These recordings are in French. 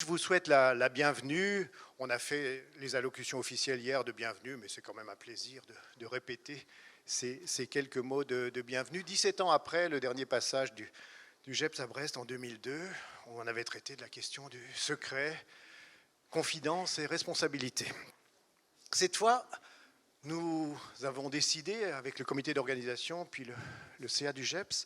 vous souhaite la bienvenue. On a fait les allocutions officielles hier de bienvenue, mais c'est quand même un plaisir de répéter ces quelques mots de bienvenue. 17 ans après le dernier passage du GEPS à Brest en 2002, où on avait traité de la question du secret, confidence et responsabilité. Cette fois, nous avons décidé, avec le comité d'organisation puis le CA du GEPS,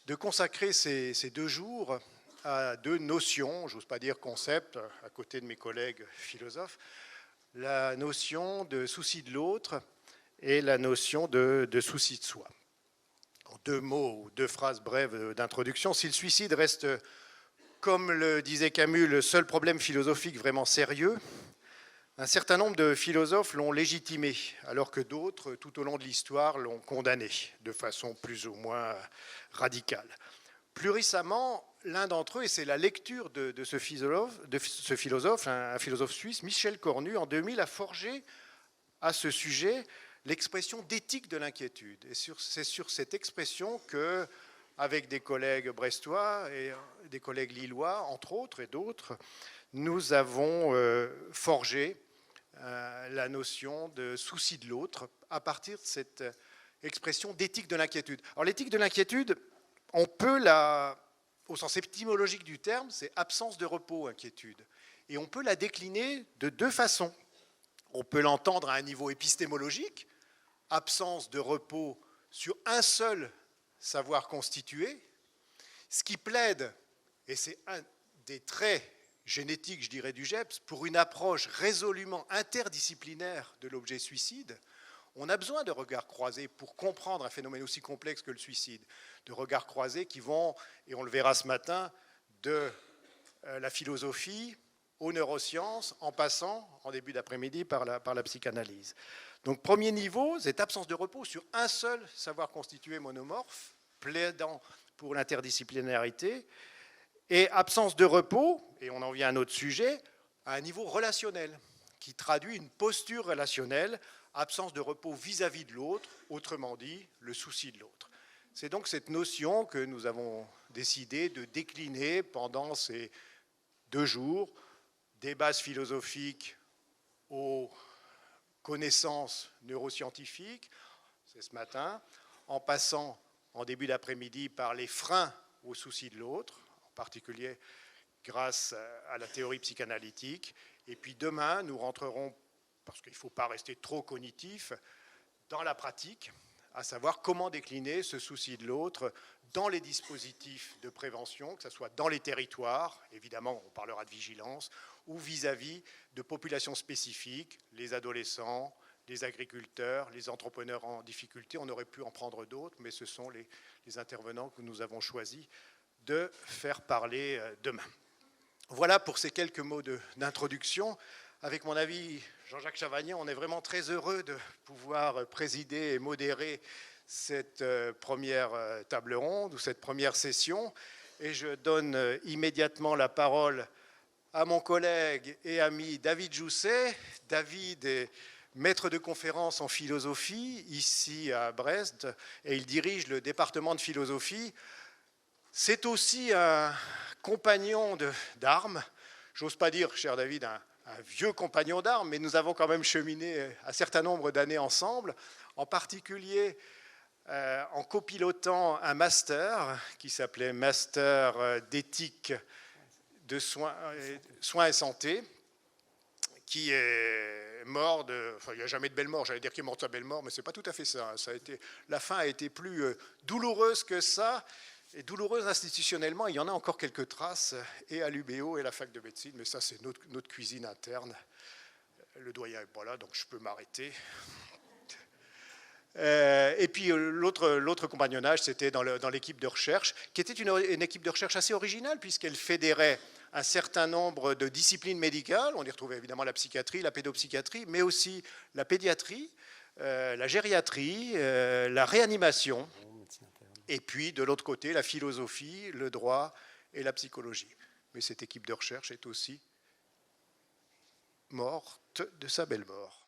de consacrer ces 2 jours à 2 notions, j'ose pas dire concept, à côté de mes collègues philosophes, la notion de souci de l'autre et la notion de souci de soi. En 2 mots ou 2 phrases brèves d'introduction, si le suicide reste, comme le disait Camus, le seul problème philosophique vraiment sérieux, un certain nombre de philosophes l'ont légitimé, alors que d'autres, tout au long de l'histoire, l'ont condamné de façon plus ou moins radicale. Plus récemment, l'un d'entre eux, et c'est la lecture de ce philosophe, un philosophe suisse, Michel Cornu, en 2000, a forgé à ce sujet l'expression d'éthique de l'inquiétude. Et c'est sur cette expression que, avec des collègues brestois et des collègues lillois, entre autres et d'autres, nous avons forgé la notion de souci de l'autre à partir de cette expression d'éthique de l'inquiétude. Alors l'éthique de l'inquiétude, on peut au sens étymologique du terme, c'est absence de repos, inquiétude. Et on peut la décliner de 2 façons. On peut l'entendre à un niveau épistémologique, absence de repos sur un seul savoir constitué, ce qui plaide, et c'est un des traits génétique, je dirais, du GEPS, pour une approche résolument interdisciplinaire de l'objet suicide. On a besoin de regards croisés pour comprendre un phénomène aussi complexe que le suicide, de regards croisés qui vont, et on le verra ce matin, de la philosophie aux neurosciences, en passant, en début d'après-midi, par la psychanalyse. Donc, premier niveau, cette absence de repos sur un seul savoir constitué monomorphe, plaidant pour l'interdisciplinarité, et absence de repos, et on en vient à un autre sujet, à un niveau relationnel, qui traduit une posture relationnelle, absence de repos vis-à-vis de l'autre, autrement dit, le souci de l'autre. C'est donc cette notion que nous avons décidé de décliner pendant ces 2 jours, des bases philosophiques aux connaissances neuroscientifiques, c'est ce matin, en passant en début d'après-midi par les freins au souci de l'autre, en particulier grâce à la théorie psychanalytique. Et puis demain, nous rentrerons, parce qu'il ne faut pas rester trop cognitif, dans la pratique, à savoir comment décliner ce souci de l'autre dans les dispositifs de prévention, que ce soit dans les territoires, évidemment on parlera de vigilance, ou vis-à-vis de populations spécifiques, les adolescents, les agriculteurs, les entrepreneurs en difficulté. On aurait pu en prendre d'autres, mais ce sont les intervenants que nous avons choisis de faire parler demain. Voilà pour ces quelques mots d'introduction. Avec mon ami Jean-Jacques Chavagnan, on est vraiment très heureux de pouvoir présider et modérer cette première table ronde ou cette première session. Et je donne immédiatement la parole à mon collègue et ami David Jousset. David est maître de conférence en philosophie ici à Brest et il dirige le département de philosophie. C'est aussi un compagnon d'armes, j'ose pas dire, cher David, un vieux compagnon d'armes, mais nous avons quand même cheminé un certain nombre d'années ensemble, en particulier en copilotant un master qui s'appelait Master d'éthique de soins et santé, qui est mort enfin il n'y a jamais de belle mort, j'allais dire qu'il est mort de sa belle mort, mais c'est pas tout à fait ça. La fin a été plus douloureuse que ça, et douloureuse institutionnellement. Il y en a encore quelques traces, et à l'UBO et à la fac de médecine, mais ça c'est notre cuisine interne. Le doyen n'est pas là, donc je peux m'arrêter. Et puis l'autre compagnonnage, c'était dans l'équipe de recherche, qui était une équipe de recherche assez originale, puisqu'elle fédérait un certain nombre de disciplines médicales. On y retrouvait évidemment la psychiatrie, la pédopsychiatrie, mais aussi la pédiatrie, la gériatrie, la réanimation, et puis de l'autre côté, la philosophie, le droit et la psychologie. Mais cette équipe de recherche est aussi morte de sa belle mort.